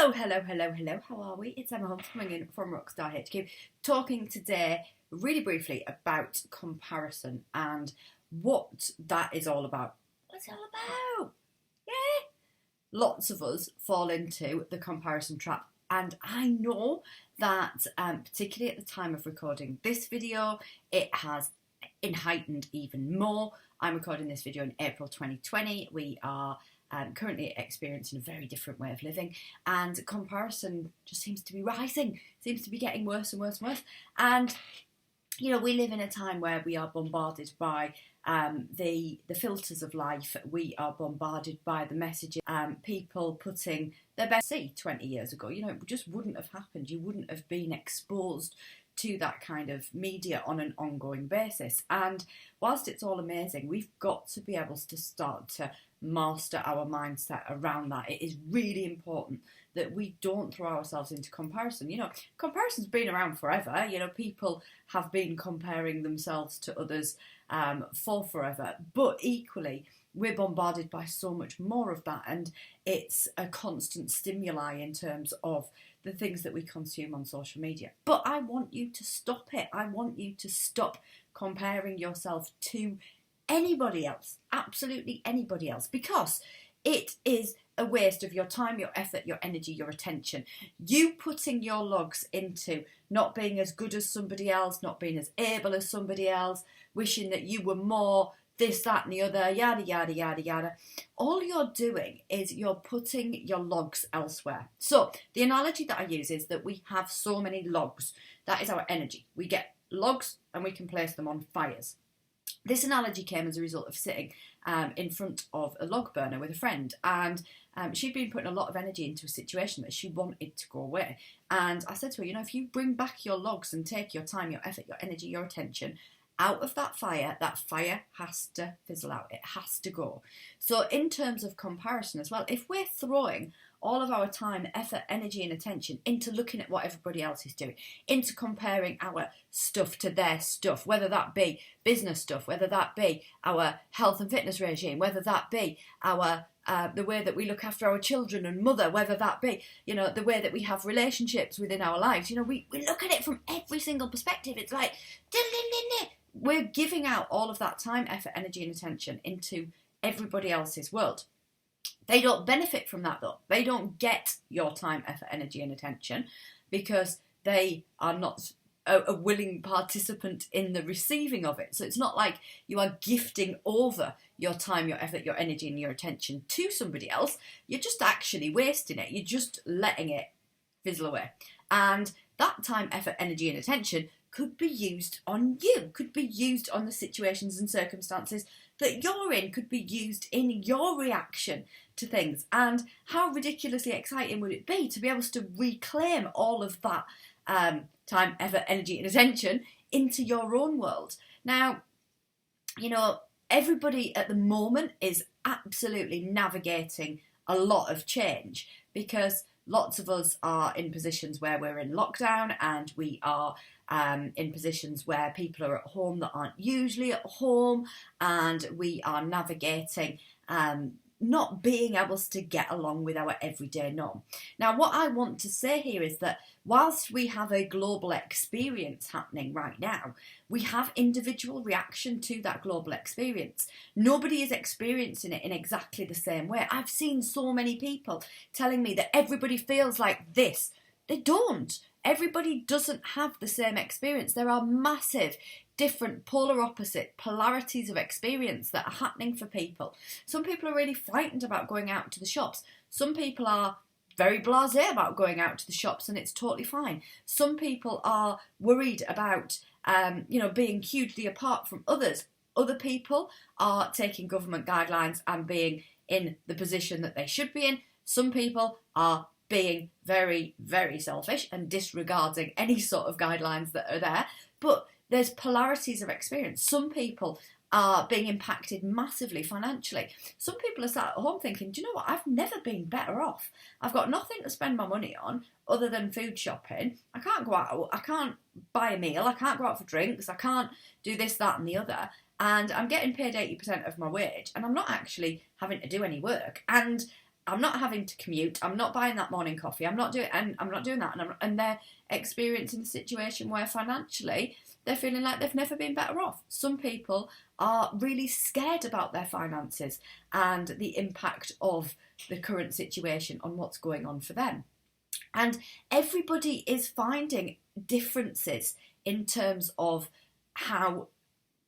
Hello. How are we? It's Emma Holmes coming in from Rockstar HQ, talking today really briefly about comparison and what that is all about. What's it all about? Yeah. Lots of us fall into the comparison trap, and I know that particularly at the time of recording this video, it has heightened even more. I'm recording this video in April 2020. We are currently experiencing a very different way of living, and comparison just seems to be rising, seems to be getting worse and worse and worse. And you know, we live in a time where we are bombarded by the filters of life. We are bombarded by the messages, people putting their best. See, 20 years ago, you know, it just wouldn't have happened. You wouldn't have been exposed to that kind of media on an ongoing basis. And whilst it's all amazing, we've got to be able to start to master our mindset around that. It is really important that we don't throw ourselves into comparison. You know, comparison's been around forever. You know, people have been comparing themselves to others for forever, but equally we're bombarded by so much more of that, and it's a constant stimuli in terms of the things that we consume on social media. But I want you to stop it. I want you to stop comparing yourself to anybody else, absolutely anybody else, because it is a waste of your time, your effort, your energy, your attention. You putting your logs into not being as good as somebody else, not being as able as somebody else, wishing that you were more this, that and the other, yada, yada, yada, yada. All you're doing is you're putting your logs elsewhere. So the analogy that I use is that we have so many logs. That is our energy. We get logs and we can place them on fires. This analogy came as a result of sitting in front of a log burner with a friend, and she'd been putting a lot of energy into a situation that she wanted to go away. And I said to her, you know, if you bring back your logs and take your time, your effort, your energy, your attention out of that fire has to fizzle out. It has to go. So in terms of comparison as well, if we're throwing all of our time, effort, energy and attention into looking at what everybody else is doing, into comparing our stuff to their stuff, whether that be business stuff, whether that be our health and fitness regime, whether that be our the way that we look after our children and mother, whether that be, you know, the way that we have relationships within our lives. You know, we look at it from every single perspective. It's like, we're giving out all of that time, effort, energy and attention into everybody else's world. They don't benefit from that though. They don't get your time, effort, energy and attention because they are not a willing participant in the receiving of it. So it's not like you are gifting over your time, your effort, your energy and your attention to somebody else. You're just actually wasting it. You're just letting it fizzle away. And that time, effort, energy and attention could be used on you, could be used on the situations and circumstances that you're in, could be used in your reaction to things. And how ridiculously exciting would it be to be able to reclaim all of that time, effort, energy and attention into your own world. Now, you know, everybody at the moment is absolutely navigating a lot of change because lots of us are in positions where we're in lockdown, and we are in positions where people are at home that aren't usually at home, and we are navigating not being able to get along with our everyday norm. Now, what I want to say here is that whilst we have a global experience happening right now, we have individual reaction to that global experience. Nobody is experiencing it in exactly the same way. I've seen so many people telling me that everybody feels like this. They don't. Everybody doesn't have the same experience. There are massive different polar opposite polarities of experience that are happening for people. Some people are really frightened about going out to the shops. Some people are very blasé about going out to the shops and it's totally fine. Some people are worried about being hugely apart from others. Other people are taking government guidelines and being in the position that they should be in. Some people are being very, very selfish and disregarding any sort of guidelines that are there. But there's polarities of experience. Some people are being impacted massively financially. Some people are sat at home thinking, do you know what, I've never been better off. I've got nothing to spend my money on other than food shopping. I can't go out, I can't buy a meal, I can't go out for drinks, I can't do this, that and the other. And I'm getting paid 80% of my wage and I'm not actually having to do any work. And I'm not having to commute. I'm not buying that morning coffee. I'm not doing that. And they're experiencing a situation where financially they're feeling like they've never been better off. Some people are really scared about their finances and the impact of the current situation on what's going on for them. And everybody is finding differences in terms of how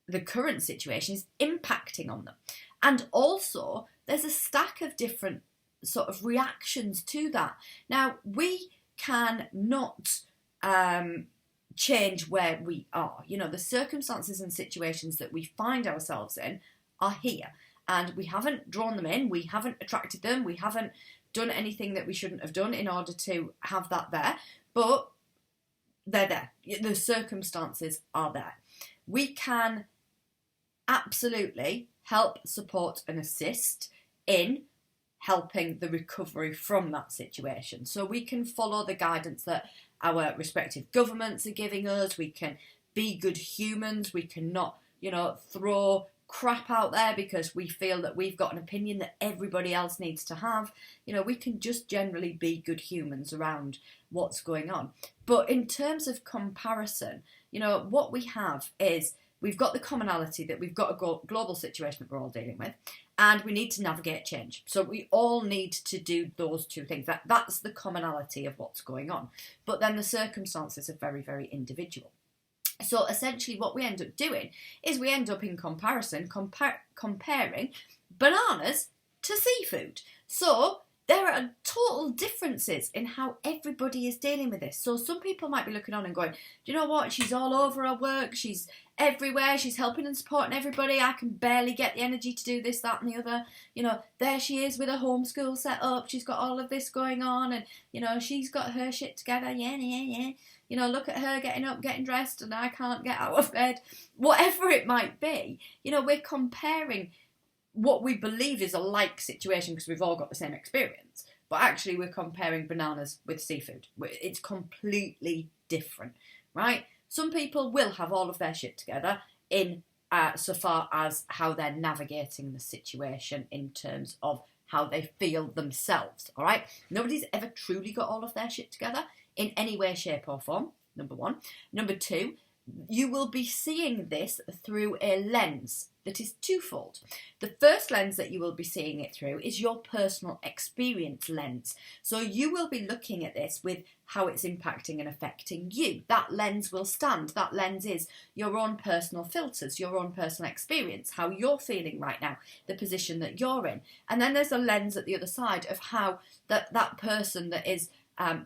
the current situation is impacting on them. And also, there's a stack of different sort of reactions to that. Now, we can not change where we are. You know, the circumstances and situations that we find ourselves in are here. And we haven't drawn them in, we haven't attracted them, we haven't done anything that we shouldn't have done in order to have that there. But they're there. The circumstances are there. We can absolutely help, support and assist in helping the recovery from that situation. So we can follow the guidance that our respective governments are giving us. We can be good humans. We cannot, throw crap out there because we feel that we've got an opinion that everybody else needs to have. We can just generally be good humans around what's going on. But in terms of comparison, what we have is we've got the commonality that we've got a global situation that we're all dealing with, and we need to navigate change. So we all need to do those two things. That's the commonality of what's going on. But then the circumstances are very, very individual. So essentially what we end up doing is we end up in comparison, comparing bananas to seafood. So there are total differences in how everybody is dealing with this. So some people might be looking on and going, do you know what? She's all over her work. She's everywhere. She's helping and supporting everybody. I can barely get the energy to do this, that and the other. There she is with a homeschool set up. She's got all of this going on and, she's got her shit together. Yeah. Look at her getting up, getting dressed, and I can't get out of bed. Whatever it might be, we're comparing what we believe is a like situation because we've all got the same experience. But actually we're comparing bananas with seafood. It's completely different, right? Some people will have all of their shit together in so far as how they're navigating the situation in terms of how they feel themselves, all right? Nobody's ever truly got all of their shit together in any way, shape or form, number one. Number two, you will be seeing this through a lens that is twofold. The first lens that you will be seeing it through is your personal experience lens. So you will be looking at this with how it's impacting and affecting you. That lens will stand. That lens is your own personal filters, your own personal experience, how you're feeling right now, the position that you're in. And then there's a lens at the other side of how that person that is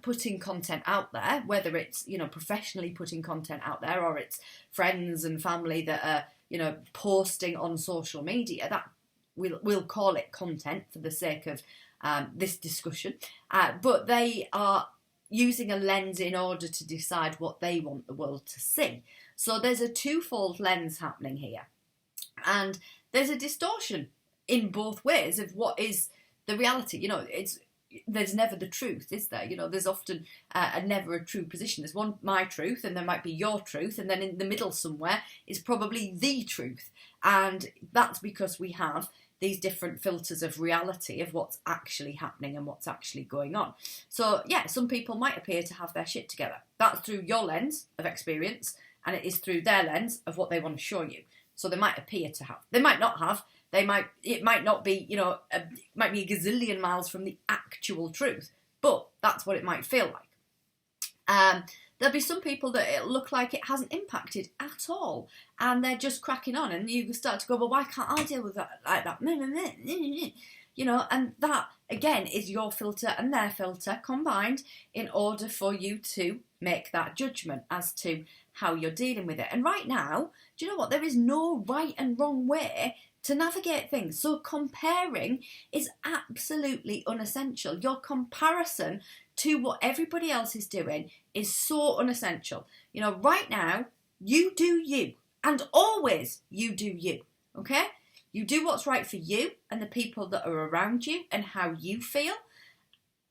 putting content out there, whether it's professionally putting content out there or it's friends and family that are posting on social media, that we'll call it content for the sake of this discussion, but they are using a lens in order to decide what they want the world to see. So there's a twofold lens happening here, and there's a distortion in both ways of what is the reality. There's never the truth, is there? There's often never a true position. There's one, my truth, and there might be your truth, and then in the middle somewhere is probably the truth. And that's because we have these different filters of reality of what's actually happening and what's actually going on. So, yeah, some people might appear to have their shit together. That's through your lens of experience, and it is through their lens of what they want to show you. So they might appear to have. They might not have. It might not be, it might be a gazillion miles from the actual truth, but that's what it might feel like. There'll be some people that it'll look like it hasn't impacted at all, and they're just cracking on, and you start to go, well, why can't I deal with that like that? And that, again, is your filter and their filter combined in order for you to make that judgment as to how you're dealing with it. And right now, do you know what? There is no right and wrong way to navigate things. So comparing is absolutely unessential. Your comparison to what everybody else is doing is so unessential. Right now, you do you, and always you do you, okay? You do what's right for you and the people that are around you and how you feel.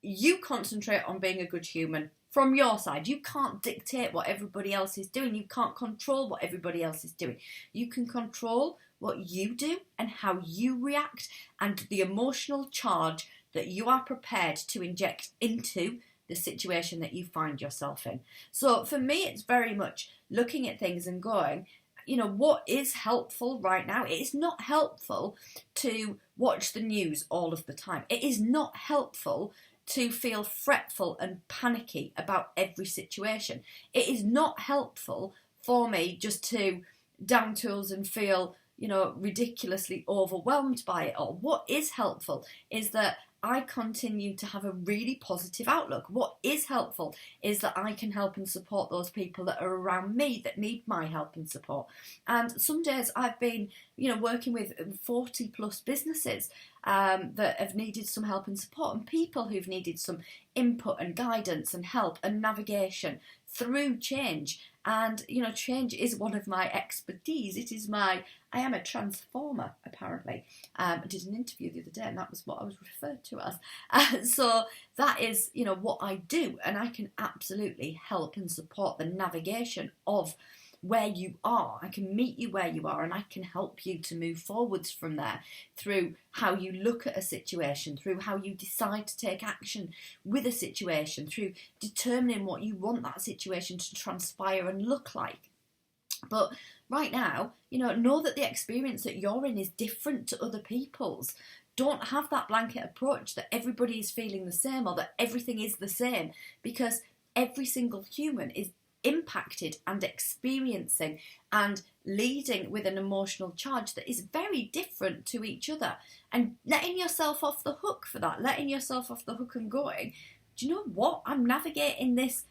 You concentrate on being a good human from your side. You can't dictate what everybody else is doing. You can't control what everybody else is doing. You can control what you do and how you react and the emotional charge that you are prepared to inject into the situation that you find yourself in. So for me, it's very much looking at things and going, you know, what is helpful right now? It is not helpful to watch the news all of the time. It is not helpful to feel fretful and panicky about every situation. It is not helpful for me just to down tools and feel, you know, ridiculously overwhelmed by it all. What is helpful is that I continue to have a really positive outlook. What is helpful is that I can help and support those people that are around me that need my help and support. And some days I've been, you know, working with 40 plus businesses that have needed some help and support, and people who've needed some input and guidance and help and navigation through change. And, you know, change is one of my expertise. I am a transformer, apparently. I did an interview the other day and that was what I was referred to as. So that is, you know, what I do. And I can absolutely help and support the navigation of where you are. I can meet you where you are, and I can help you to move forwards from there through how you look at a situation, through how you decide to take action with a situation, through determining what you want that situation to transpire and look like. But right now, you know that the experience that you're in is different to other people's. Don't have that blanket approach that everybody is feeling the same or that everything is the same, because every single human is impacted and experiencing and leading with an emotional charge that is very different to each other, and letting yourself off the hook for that, letting yourself off the hook and going, do you know what, I'm navigating this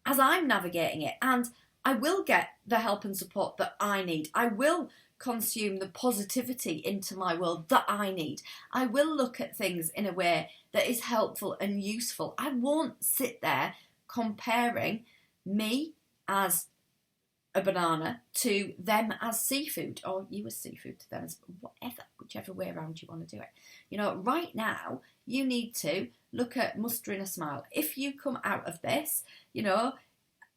as I'm navigating it, and I will get the help and support that I need. I will consume the positivity into my world that I need. I will look at things in a way that is helpful and useful. I won't sit there comparing me as a banana to them as seafood, or you as seafood to them as whatever, whichever way around you want to do it. You know, right now you need to look at mustering a smile. If you come out of this, you know,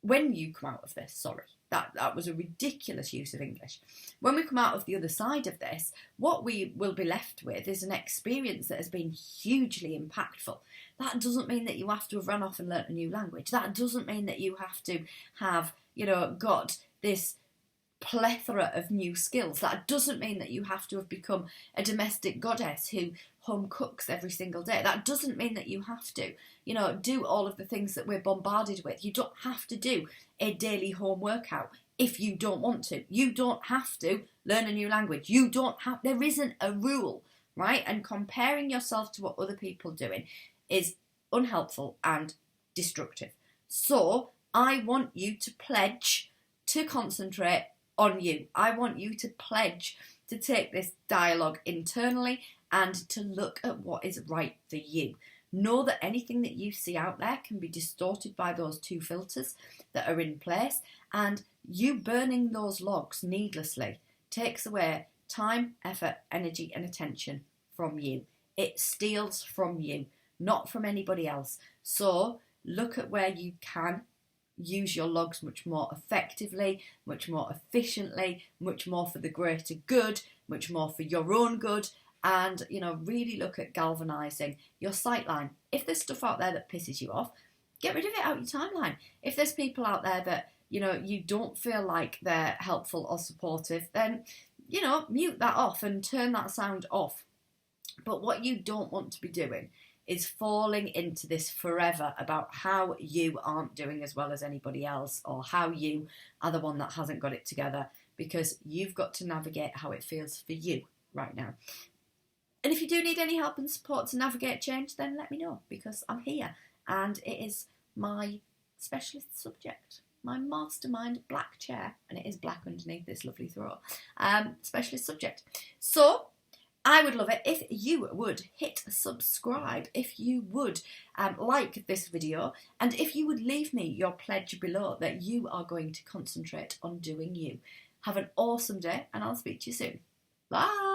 when you come out of this, sorry, that was a ridiculous use of English. When we come out of the other side of this, what we will be left with is an experience that has been hugely impactful. That doesn't mean that you have to have run off and learnt a new language. That doesn't mean that you have to have, you know, got this plethora of new skills. That doesn't mean that you have to have become a domestic goddess who home cooks every single day. That doesn't mean that you have to, you know, do all of the things that we're bombarded with. You don't have to do a daily home workout if you don't want to. You don't have to learn a new language. There isn't a rule, right? And comparing yourself to what other people are doing is unhelpful and destructive. So I want you to pledge to concentrate on you. I want you to pledge to take this dialogue internally and to look at what is right for you. Know that anything that you see out there can be distorted by those two filters that are in place, and you burning those logs needlessly takes away time, effort, energy and attention from you. It steals from you, not from anybody else. So look at where you can use your logs much more effectively, much more efficiently, much more for the greater good, much more for your own good, and, you know, really look at galvanising your sightline. If there's stuff out there that pisses you off, get rid of it out your timeline. If there's people out there that, you know, you don't feel like they're helpful or supportive, then, you know, mute that off and turn that sound off. But what you don't want to be doing is falling into this forever about how you aren't doing as well as anybody else, or how you are the one that hasn't got it together, because you've got to navigate how it feels for you right now. And if you do need any help and support to navigate change, then let me know, because I'm here and it is my specialist subject, my mastermind black chair, and it is black underneath this lovely throat, specialist subject. So I would love it if you would hit subscribe, if you would like this video, and if you would leave me your pledge below that you are going to concentrate on doing you. Have an awesome day, and I'll speak to you soon. Bye!